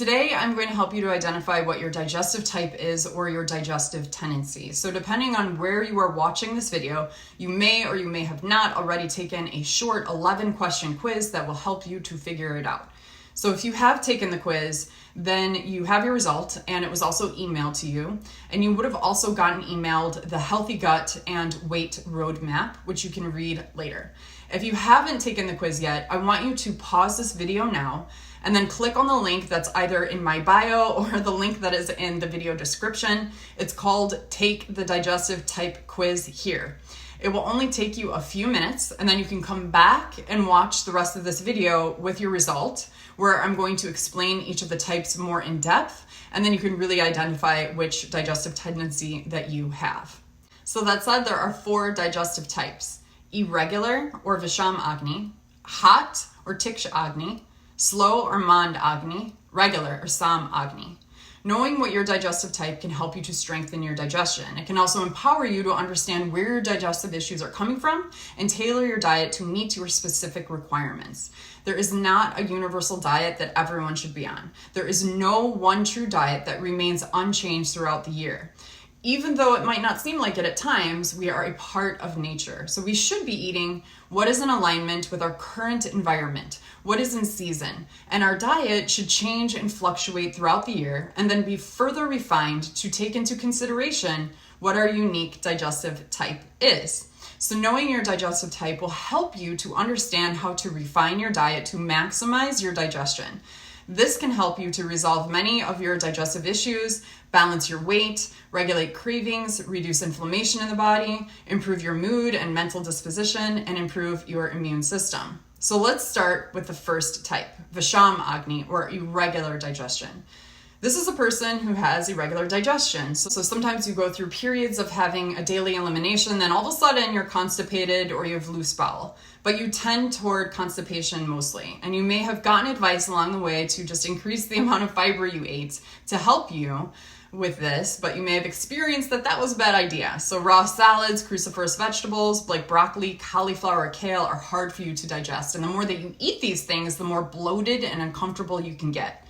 Today, I'm going to help you to identify what your digestive type is or your digestive tendency. So depending on where you are watching this video, you may or you may have not already taken a short 11-question quiz that will help you to figure it out. So if you have taken the quiz, then you have your result, and it was also emailed to you. And you would have also gotten emailed the Healthy Gut and Weight Roadmap, which you can read later. If you haven't taken the quiz yet, I want you to pause this video now and then click on the link that's either in my bio or the link that is in the video description. It's called Take the Digestive Type Quiz Here. It will only take you a few minutes, and then you can come back and watch the rest of this video with your result, where I'm going to explain each of the types more in depth, and then you can really identify which digestive tendency that you have. So that said, there are 4 digestive types: irregular or Visham Agni, hot or Tiksha Agni, slow or Mand Agni, regular or Sam Agni. Knowing what your digestive type can help you to strengthen your digestion. It can also empower you to understand where your digestive issues are coming from and tailor your diet to meet your specific requirements. There is not a universal diet that everyone should be on. There is no one true diet that remains unchanged throughout the year. Even though it might not seem like it at times, we are a part of nature. So we should be eating what is in alignment with our current environment, what is in season. And our diet should change and fluctuate throughout the year and then be further refined to take into consideration what our unique digestive type is. So knowing your digestive type will help you to understand how to refine your diet to maximize your digestion. This can help you to resolve many of your digestive issues, balance your weight, regulate cravings, reduce inflammation in the body, improve your mood and mental disposition, and improve your immune system. So let's start with the first type, Visham Agni, or irregular digestion. This is a person who has irregular digestion. So sometimes you go through periods of having a daily elimination, then all of a sudden you're constipated or you have loose bowel. But you tend toward constipation mostly. And you may have gotten advice along the way to just increase the amount of fiber you ate to help you with this, but you may have experienced that was a bad idea. So raw salads, cruciferous vegetables like broccoli, cauliflower, or kale are hard for you to digest. And the more that you eat these things, the more bloated and uncomfortable you can get.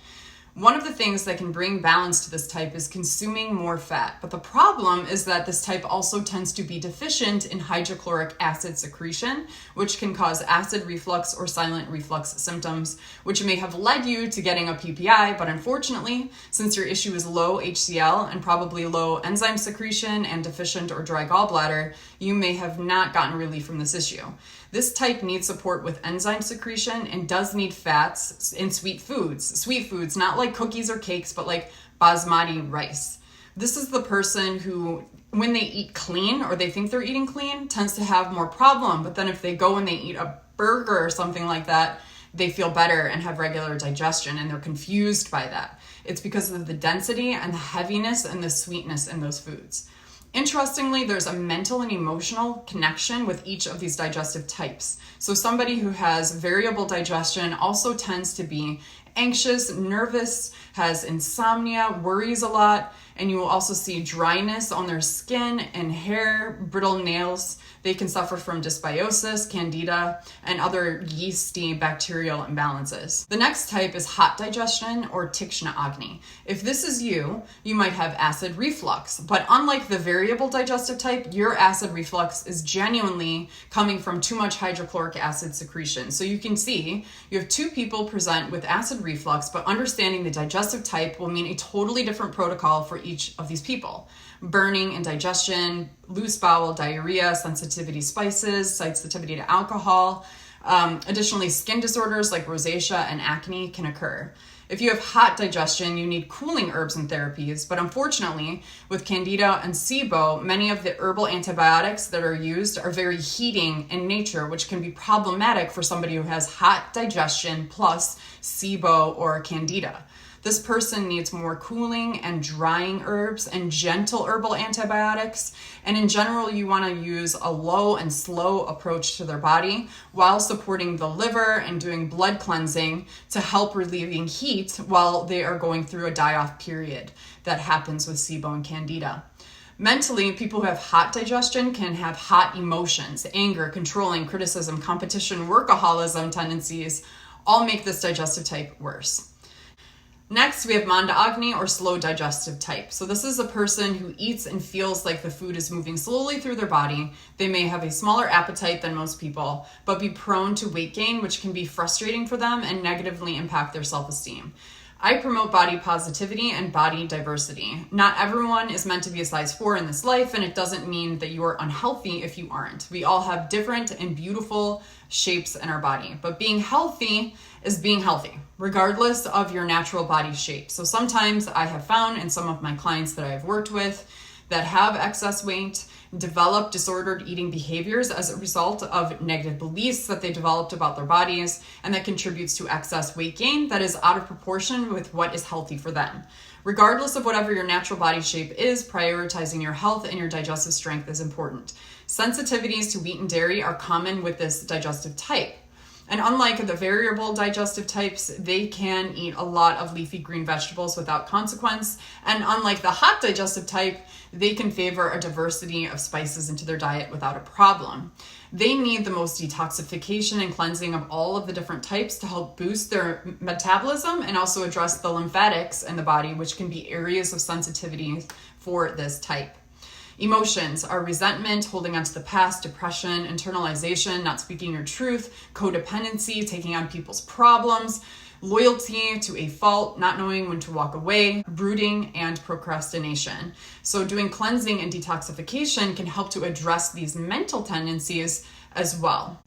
One of the things that can bring balance to this type is consuming more fat. But the problem is that this type also tends to be deficient in hydrochloric acid secretion, which can cause acid reflux or silent reflux symptoms, which may have led you to getting a PPI. But unfortunately, since your issue is low HCl and probably low enzyme secretion and deficient or dry gallbladder, you may have not gotten relief from this issue. This type needs support with enzyme secretion and does need fats in sweet foods. Sweet foods, not like cookies or cakes, but like basmati rice. This is the person who, when they eat clean or they think they're eating clean, tends to have more problem. But then if they go and they eat a burger or something like that, they feel better and have regular digestion, and they're confused by that. It's because of the density and the heaviness and the sweetness in those foods. Interestingly, there's a mental and emotional connection with each of these digestive types. So somebody who has variable digestion also tends to be anxious, nervous, has insomnia, worries a lot, and you will also see dryness on their skin and hair, brittle nails. They can suffer from dysbiosis, candida, and other yeasty bacterial imbalances. The next type is hot digestion or Tikshna Agni. If this is you, you might have acid reflux, but unlike the variable digestive type, your acid reflux is genuinely coming from too much hydrochloric acid secretion. So you can see you have 2 people present with acid reflux, but understanding the digestive type will mean a totally different protocol for each of these people. Burning and digestion, loose bowel, diarrhea, sensitivity to spices, sensitivity to alcohol. Additionally, skin disorders like rosacea and acne can occur. If you have hot digestion, you need cooling herbs and therapies, but unfortunately, with Candida and SIBO, many of the herbal antibiotics that are used are very heating in nature, which can be problematic for somebody who has hot digestion plus SIBO or Candida. This person needs more cooling and drying herbs and gentle herbal antibiotics. And in general, you want to use a low and slow approach to their body while supporting the liver and doing blood cleansing to help relieving heat while they are going through a die-off period that happens with SIBO and Candida. Mentally, people who have hot digestion can have hot emotions, anger, controlling, criticism, competition, workaholism tendencies, all make this digestive type worse. Next, we have Manda Agni or slow digestive type. So this is a person who eats and feels like the food is moving slowly through their body. They may have a smaller appetite than most people, but be prone to weight gain, which can be frustrating for them and negatively impact their self-esteem. I promote body positivity and body diversity. Not everyone is meant to be a size 4 in this life, and it doesn't mean that you are unhealthy if you aren't. We all have different and beautiful shapes in our body, but being healthy is being healthy, regardless of your natural body shape. So sometimes I have found in some of my clients that I've worked with that have excess weight develop disordered eating behaviors as a result of negative beliefs that they developed about their bodies, and that contributes to excess weight gain that is out of proportion with what is healthy for them. Regardless of whatever your natural body shape is, prioritizing your health and your digestive strength is important. Sensitivities to wheat and dairy are common with this digestive type. And unlike the variable digestive types, they can eat a lot of leafy green vegetables without consequence. And unlike the hot digestive type, they can favor a diversity of spices into their diet without a problem. They need the most detoxification and cleansing of all of the different types to help boost their metabolism and also address the lymphatics in the body, which can be areas of sensitivity for this type. Emotions are resentment, holding on to the past, depression, internalization, not speaking your truth, codependency, taking on people's problems, loyalty to a fault, not knowing when to walk away, brooding, and procrastination. So doing cleansing and detoxification can help to address these mental tendencies as well.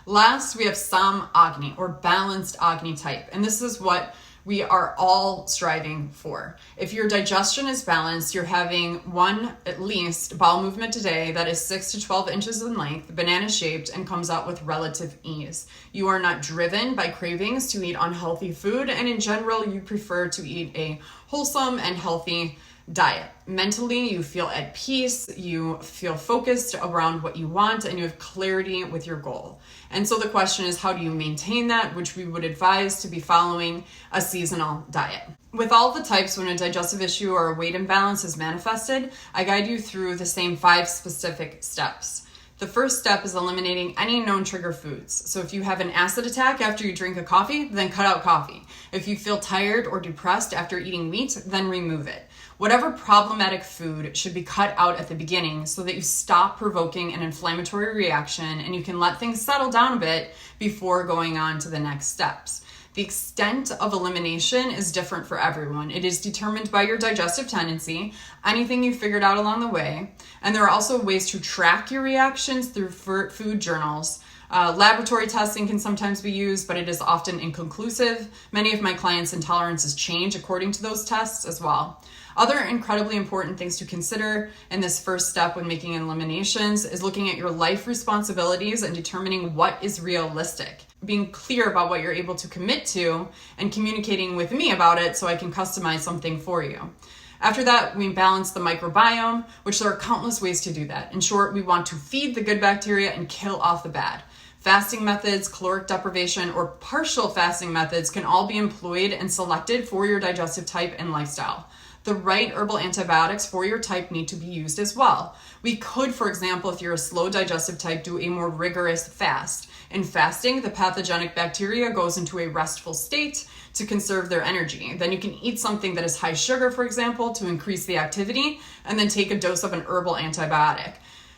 Last, we have Sam Agni or balanced Agni type, and this is what we are all striving for. If your digestion is balanced, you're having one at least bowel movement a day that is 6 to 12 inches in length, banana shaped, and comes out with relative ease. You are not driven by cravings to eat unhealthy food, and in general, you prefer to eat a wholesome and healthy diet. Mentally, you feel at peace, you feel focused around what you want, and you have clarity with your goal. And so the question is, how do you maintain that? Which we would advise to be following a seasonal diet. With all the types, when a digestive issue or a weight imbalance is manifested, I guide you through the same 5 specific steps. The first step is eliminating any known trigger foods. So if you have an acid attack after you drink a coffee, then cut out coffee. If you feel tired or depressed after eating meat, then remove it. Whatever problematic food should be cut out at the beginning so that you stop provoking an inflammatory reaction and you can let things settle down a bit before going on to the next steps. The extent of elimination is different for everyone. It is determined by your digestive tendency, anything you figured out along the way, and there are also ways to track your reactions through food journals. Laboratory testing can sometimes be used, but it is often inconclusive. Many of my clients' intolerances change according to those tests as well. Other incredibly important things to consider in this first step when making eliminations is looking at your life responsibilities and determining what is realistic. Being clear about what you're able to commit to and communicating with me about it so I can customize something for you. After that, we balance the microbiome, which there are countless ways to do that. In short, we want to feed the good bacteria and kill off the bad. Fasting methods, caloric deprivation, or partial fasting methods can all be employed and selected for your digestive type and lifestyle. The right herbal antibiotics for your type need to be used as well. We could, for example, if you're a slow digestive type, do a more rigorous fast. In fasting, the pathogenic bacteria goes into a restful state to conserve their energy. Then you can eat something that is high sugar, for example, to increase the activity, and then take a dose of an herbal antibiotic.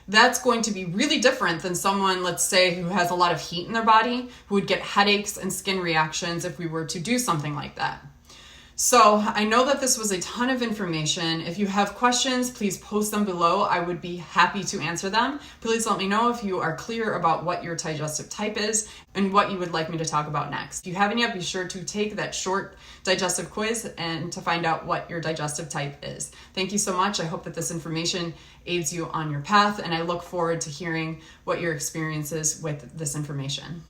That's going to be really different than someone, let's say, who has a lot of heat in their body, who would get headaches and skin reactions if we were to do something like that. So I know that this was a ton of information. If you have questions, please post them below. I would be happy to answer them. Please let me know if you are clear about what your digestive type is and what you would like me to talk about next. If you haven't yet, be sure to take that short digestive quiz and to find out what your digestive type is. Thank you so much. I hope that this information aids you on your path, and I look forward to hearing what your experience is with this information.